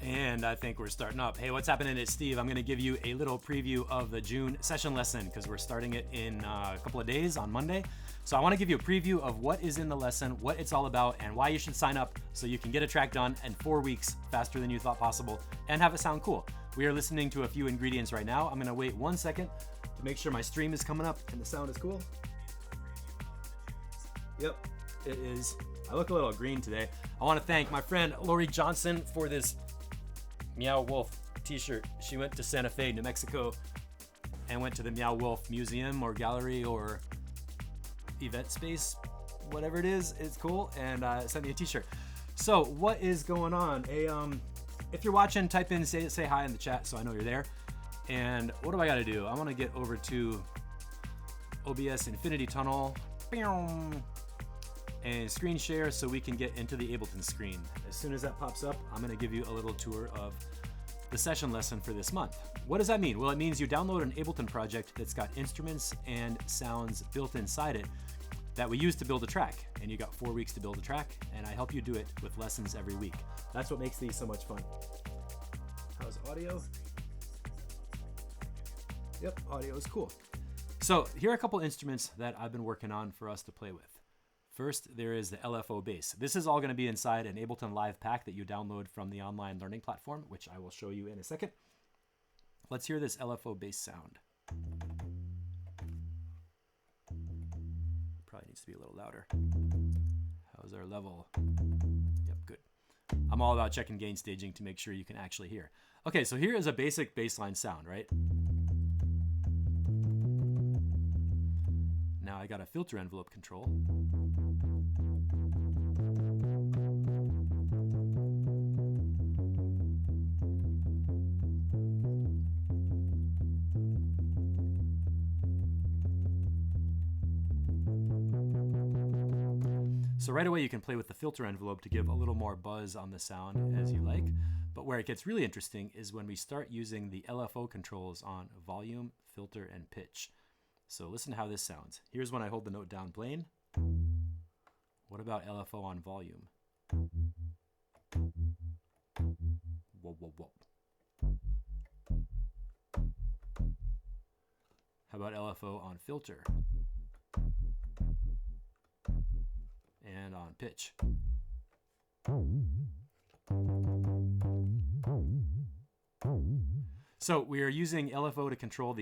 And I think we're starting up. Hey, what's happening? It's Steve. I'm going to give you a little preview of the June session lesson because we're starting it in a couple of days on Monday. So I want to give you a preview of what is in the lesson, what it's all about, and why you should sign up so you can get a track done in 4 weeks faster than you thought possible and have it sound cool. We are listening to a few ingredients right now. I'm going to wait 1 second to make sure my stream is coming up and the sound is cool. Yep, it is. I look a little green today. I want to thank my friend Lori Johnson for this Meow Wolf t-shirt. She went to Santa Fe, New Mexico, and went to the Meow Wolf Museum or Gallery or event space, whatever it is. It's cool, and sent me a t-shirt. So what is going on? If you're watching, type in, say hi in the chat so I know you're there. And what do I got to do? I want to get over to OBS Infinity Tunnel and screen share so we can get into the Ableton screen. As soon as that pops up, I'm going to give you a little tour of the session lesson for this month. What does that mean? Well, it means you download an Ableton project that's got instruments and sounds built inside it that we use to build a track. And you got 4 weeks to build a track, and I help you do it with lessons every week. That's what makes these so much fun. How's audio? Yep, audio is cool. So here are a couple instruments that I've been working on for us to play with. First, there is the LFO bass. This is all going to be inside an Ableton Live pack that you download from the online learning platform, which I will show you in a second. Let's hear this LFO bass sound. Probably needs to be a little louder. How's our level? Yep, good. I'm all about checking gain staging to make sure you can actually hear. Okay, so here is a basic bassline sound, right? Now I got a filter envelope control. So right away you can play with the filter envelope to give a little more buzz on the sound as you like. But where it gets really interesting is when we start using the LFO controls on volume, filter, and pitch. So listen to how this sounds. Here's when I hold the note down playing. What about LFO on volume? Whoa, whoa, whoa. How about LFO on filter? And on pitch. So we are using LFO to control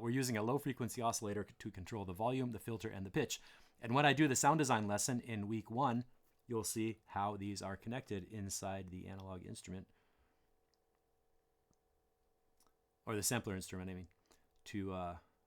we're using a low frequency oscillator to control the volume, the filter, and the pitch. And when I do the sound design lesson in week 1, you'll see how these are connected inside the analog instrument, or the sampler instrument, I mean, to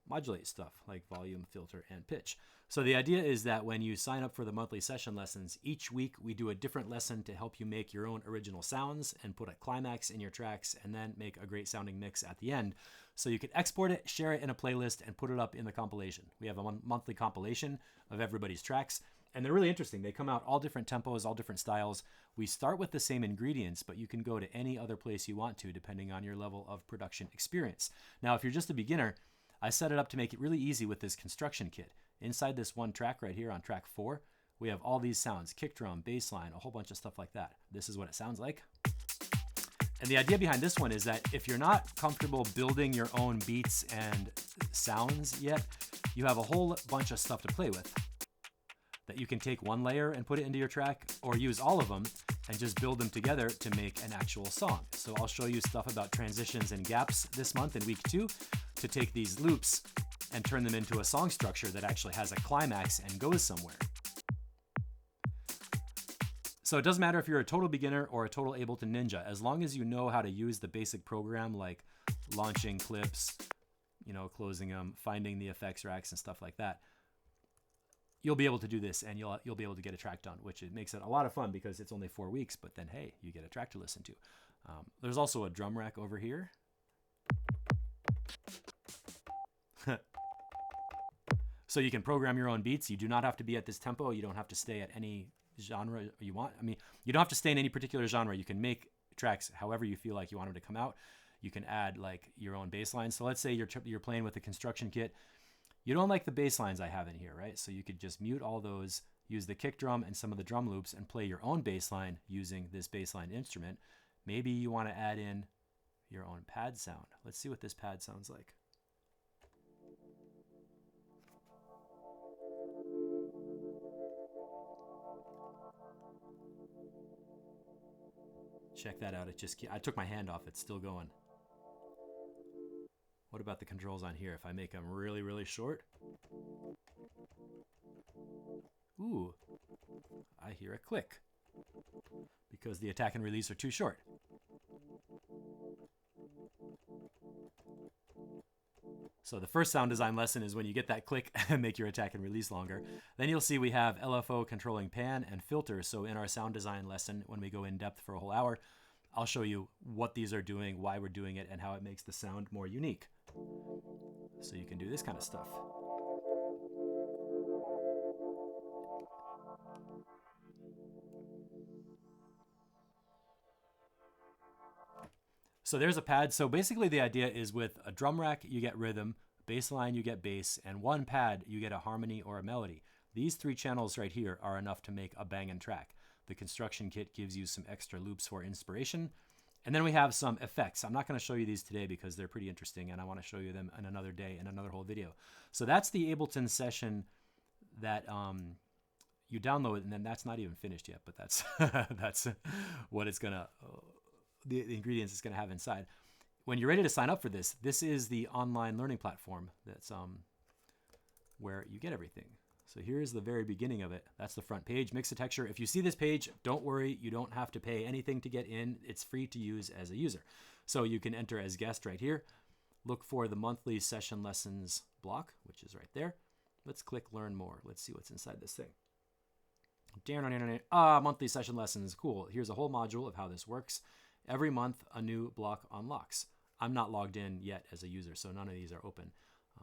modulate stuff like volume, filter, and pitch. So the idea is that when you sign up for the monthly session lessons, each week we do a different lesson to help you make your own original sounds and put a climax in your tracks and then make a great sounding mix at the end. So you can export it, share it in a playlist, and put it up in the compilation. We have a monthly compilation of everybody's tracks, and they're really interesting. They come out all different tempos, all different styles. We start with the same ingredients, but you can go to any other place you want to depending on your level of production experience. Now, if you're just a beginner, I set it up to make it really easy with this construction kit. Inside this one track right here on track 4, we have all these sounds: kick drum, bass line, a whole bunch of stuff like that. This is what it sounds like. And the idea behind this one is that if you're not comfortable building your own beats and sounds yet, you have a whole bunch of stuff to play with that you can take one layer and put it into your track, or use all of them and just build them together to make an actual song. So I'll show you stuff about transitions and gaps this month in week 2 to take these loops and turn them into a song structure that actually has a climax and goes somewhere. So it doesn't matter if you're a total beginner or a total Ableton ninja, as long as you know how to use the basic program like launching clips, closing them, finding the effects racks and stuff like that, you'll be able to do this, and you'll be able to get a track done, which it makes it a lot of fun because it's only 4 weeks, but then hey, you get a track to listen to. There's also a drum rack over here. So you can program your own beats. You do not have to be at this tempo. You don't have to stay at any genre you want. I mean, you don't have to stay in any particular genre. You can make tracks however you feel like you want them to come out. You can add like your own bass lines. So let's say you're playing with the construction kit. You don't like the bass lines I have in here, right? So you could just mute all those, use the kick drum and some of the drum loops, and play your own bass line using this bass line instrument. Maybe you want to add in your own pad sound. Let's see what this pad sounds like. Check that out. I took my hand off. It's still going. What about the controls on here? If I make them really, really short. Ooh, I hear a click because the attack and release are too short. So the first sound design lesson is when you get that click and make your attack and release longer. Then you'll see we have LFO controlling pan and filter. So in our sound design lesson, when we go in depth for a whole hour, I'll show you what these are doing, why we're doing it, and how it makes the sound more unique. So you can do this kind of stuff. So there's a pad. So basically the idea is with a drum rack, you get rhythm, bass line, you get bass, and one pad, you get a harmony or a melody. These 3 channels right here are enough to make a banging track. The construction kit gives you some extra loops for inspiration. And then we have some effects. I'm not going to show you these today because they're pretty interesting and I want to show you them in another day in another whole video. So that's the Ableton session that you download, and then that's not even finished yet, but that's that's what it's going to... the ingredients it's going to have inside. When you're ready to sign up for this, this is the online learning platform that's where you get everything. So here's the very beginning of it. That's the front page, mix a texture. If you see this page, don't worry, you don't have to pay anything to get in. It's free to use as a user. So you can enter as guest right here. Look for the monthly session lessons block, which is right there. Let's click learn more. Let's see what's inside this thing. Monthly session lessons, cool. Here's a whole module of how this works. Every month, a new block unlocks. I'm not logged in yet as a user, so none of these are open.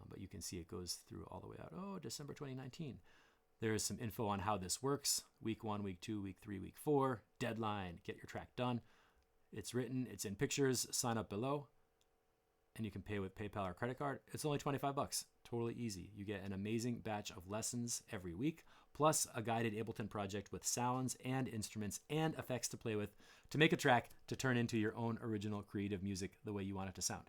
But you can see it goes through all the way out. Oh, December 2019. There is some info on how this works. Week 1, week 2, week 3, week 4. Deadline, get your track done. It's written, it's in pictures, sign up below. And you can pay with PayPal or credit card. It's only 25 bucks. Totally easy. You get an amazing batch of lessons every week, plus a guided Ableton project with sounds and instruments and effects to play with to make a track to turn into your own original creative music the way you want it to sound.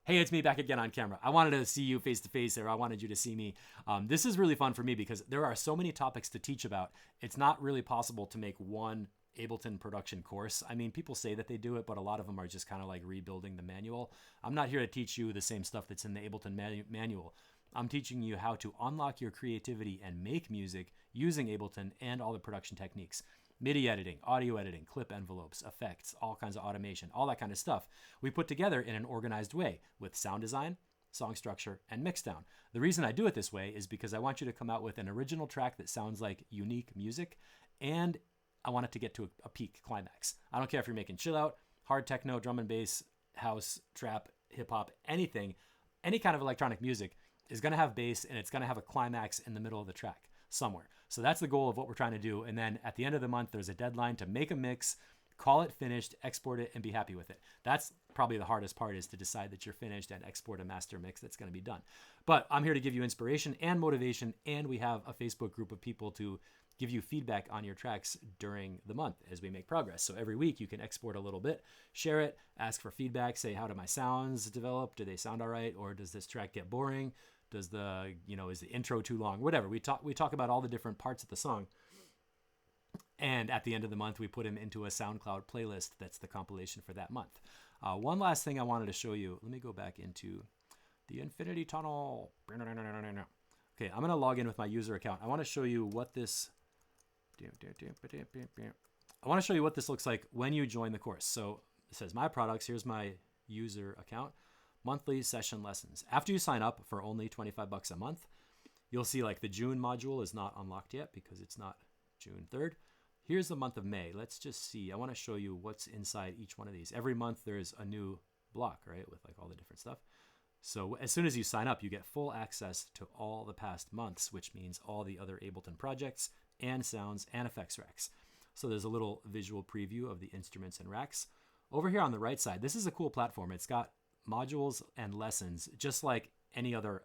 Hey, it's me back again on camera. I wanted to see you face to face there. I wanted you to see me. This is really fun for me because there are so many topics to teach about. It's not really possible to make one Ableton production course. I mean, people say that they do it, but a lot of them are just kind of like rebuilding the manual. I'm not here to teach you the same stuff that's in the Ableton manual. I'm teaching you how to unlock your creativity and make music using Ableton and all the production techniques. MIDI editing, audio editing, clip envelopes, effects, all kinds of automation, all that kind of stuff we put together in an organized way with sound design, song structure, and mixdown. The reason I do it this way is because I want you to come out with an original track that sounds like unique music, and I want it to get to a peak climax. I don't care if you're making chill out, hard techno, drum and bass, house, trap, hip hop, anything, any kind of electronic music is going to have bass and it's going to have a climax in the middle of the track somewhere. So that's the goal of what we're trying to do. And then at the end of the month, there's a deadline to make a mix, call it finished, export it, and be happy with it. That's probably the hardest part, is to decide that you're finished and export a master mix that's going to be done. But I'm here to give you inspiration and motivation, and we have a Facebook group of people to give you feedback on your tracks during the month as we make progress. So every week you can export a little bit, share it, ask for feedback, say, how do my sounds develop? Do they sound all right? Or does this track get boring? Does the, is the intro too long? Whatever. We talk about all the different parts of the song. And at the end of the month, we put them into a SoundCloud playlist that's the compilation for that month. One last thing I wanted to show you. Let me go back into the Infinity Tunnel. Okay, I'm going to log in with my user account. I want to show you what this... I want to show you what this looks like when you join the course. So it says My Products. Here's my user account. Monthly session lessons. After you sign up for only 25 bucks a month, you'll see like the June module is not unlocked yet because it's not June 3rd. Here's the month of May. Let's just see. I want to show you what's inside each one of these. Every month there's a new block, right, with like all the different stuff. So as soon as you sign up, you get full access to all the past months, which means all the other Ableton projects and sounds and effects racks. So there's a little visual preview of the instruments and racks. Over here on the right side, this is a cool platform. It's got modules and lessons, just like any other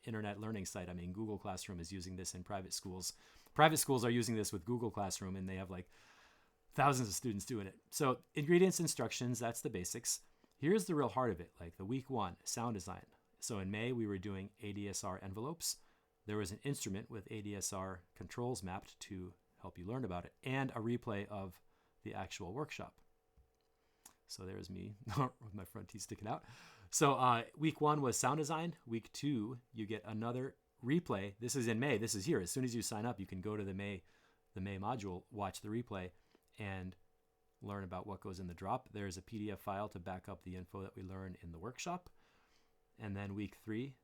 internet learning site. I mean, Google Classroom is using this in private schools. Private schools are using this with Google Classroom, and they have like thousands of students doing it. So ingredients, instructions, that's the basics. Here's the real heart of it, like the week 1, sound design. So in May, we were doing ADSR envelopes. There was an instrument with ADSR controls mapped to help you learn about it, and a replay of the actual workshop. So there's me with my front teeth sticking out. So week 1 was sound design. Week 2, you get another replay. This is in May. This is here. As soon as you sign up, you can go to the May module, watch the replay, and learn about what goes in the drop. There's a PDF file to back up the info that we learn in the workshop. And then week 3,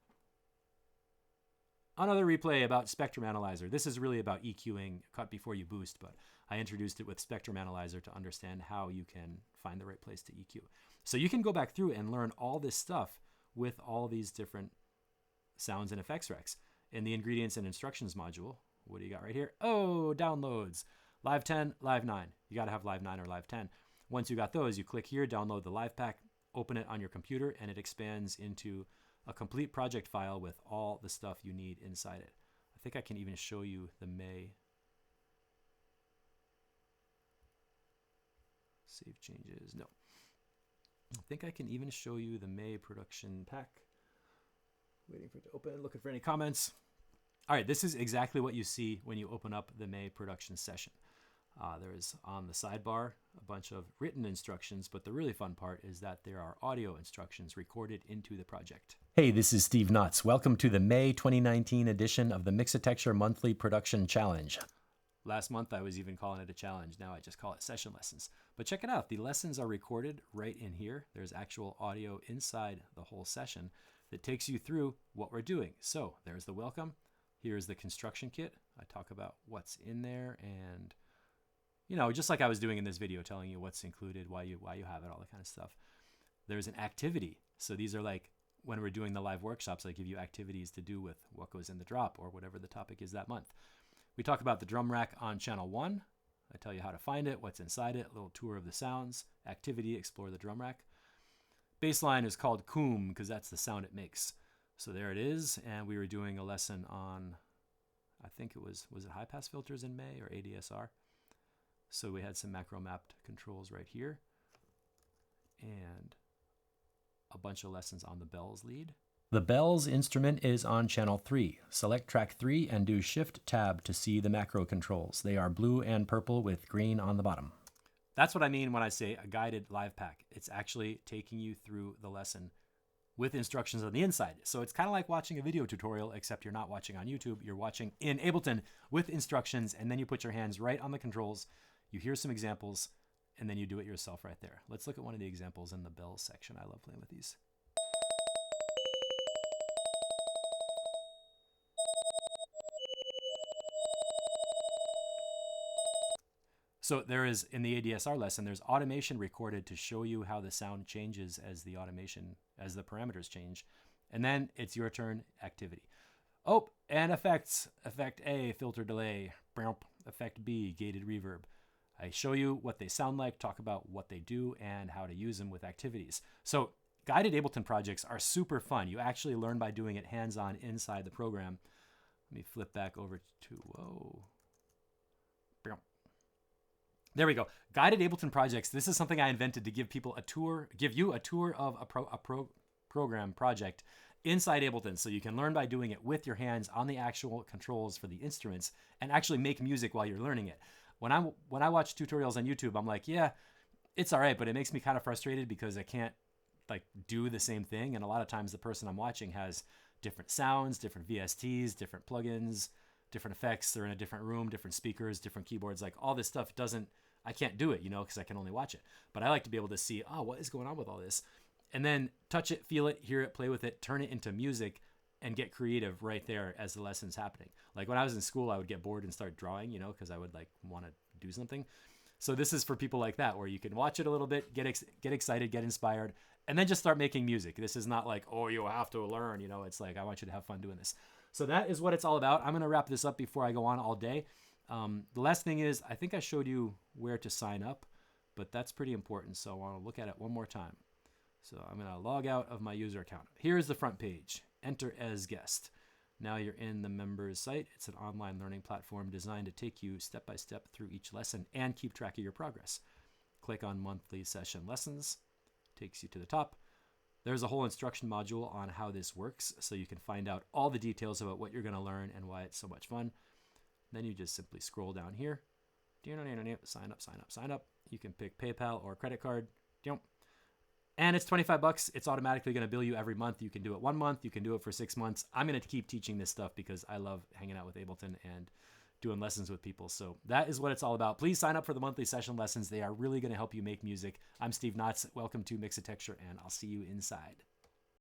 another replay about Spectrum Analyzer. This is really about EQing cut before you boost, but I introduced it with Spectrum Analyzer to understand how you can find the right place to EQ. So you can go back through and learn all this stuff with all these different sounds and effects recs. In the ingredients and instructions module, what do you got right here? Oh, downloads. Live 10, Live 9. You got to have Live 9 or Live 10. Once you got those, you click here, download the Live Pack, open it on your computer, and it expands into a complete project file with all the stuff you need inside it. I think I can even show you the May. Save changes. No. I think I can even show you the May production pack. Waiting for it to open, looking for any comments. All right, this is exactly what you see when you open up the May production session. There's on the sidebar a bunch of written instructions, but the really fun part is that there are audio instructions recorded into the project. Hey, this is Steve Knotts. Welcome to the May 2019 edition of the Mixitecture Monthly Production Challenge. Last month, I was even calling it a challenge. Now I just call it session lessons. But check it out. The lessons are recorded right in here. There's actual audio inside the whole session that takes you through what we're doing. So there's the welcome. Here's the construction kit. I talk about what's in there and, you know, just like I was doing in this video, telling you what's included, why you have it, all that kind of stuff. There's an activity. So these are like when we're doing the live workshops, I give you activities to do with what goes in the drop or whatever the topic is that month. We talk about the drum rack on channel 1. I tell you how to find it, what's inside it, a little tour of the sounds, activity, explore the drum rack. Baseline is called Coom because that's the sound it makes. So there it is. And we were doing a lesson on, I think it was it high pass filters in May or ADSR? So we had some macro mapped controls right here and a bunch of lessons on the bells lead. The bells instrument is on channel 3. Select track 3 and do Shift Tab to see the macro controls. They are blue and purple with green on the bottom. That's what I mean when I say a guided live pack. It's actually taking you through the lesson with instructions on the inside. So it's kind of like watching a video tutorial, except you're not watching on YouTube. You're watching in Ableton with instructions, and then you put your hands right on the controls. You hear some examples, and then you do it yourself right there. Let's look at one of the examples in the bells section. I love playing with these. So there is, in the ADSR lesson, there's automation recorded to show you how the sound changes as the parameters change. And then it's your turn, activity. Oh, and effects. Effect A, filter delay. Effect B, gated reverb. I show you what they sound like, talk about what they do, and how to use them with activities. So guided Ableton projects are super fun. You actually learn by doing it hands-on inside the program. Let me flip back over to, whoa. There we go. Guided Ableton projects. This is something I invented to give people a tour, give you a tour of a program project inside Ableton, so you can learn by doing it with your hands on the actual controls for the instruments and actually make music while you're learning it. When I watch tutorials on YouTube, I'm like, yeah, it's all right, but it makes me kind of frustrated because I can't like do the same thing. And a lot of times the person I'm watching has different sounds, different VSTs, different plugins, different effects. They're in a different room, different speakers, different keyboards. Like all this stuff I can't do it, you know, because I can only watch it. But I like to be able to see, oh, what is going on with all this? And then touch it, feel it, hear it, play with it, turn it into music, and get creative right there as the lesson's happening. Like when I was in school, I would get bored and start drawing, you know, because I would like want to do something. So this is for people like that, where you can watch it a little bit, get excited, get inspired, and then just start making music. This is not like, oh, you have to learn, you know, it's like, I want you to have fun doing this. So that is what it's all about. I'm going to wrap this up before I go on all day. The last thing is, I think I showed you where to sign up, but that's pretty important. So I want to look at it one more time. So I'm going to log out of my user account. Here's the front page. Enter as guest. Now you're in the members site. It's an online learning platform designed to take you step by step through each lesson and keep track of your progress. Click on monthly session lessons, takes you to the top. There's a whole instruction module on how this works, so you can find out all the details about what you're going to learn and why it's so much fun. Then you just simply scroll down here. Sign up, sign up, sign up. You can pick PayPal or credit card. And it's $25. It's automatically going to bill you every month. You can do it 1 month. You can do it for 6 months. I'm going to keep teaching this stuff because I love hanging out with Ableton and doing lessons with people. So that is what it's all about. Please sign up for the monthly session lessons. They are really going to help you make music. I'm Steve Knotts. Welcome to Mixed Texture, and I'll see you inside.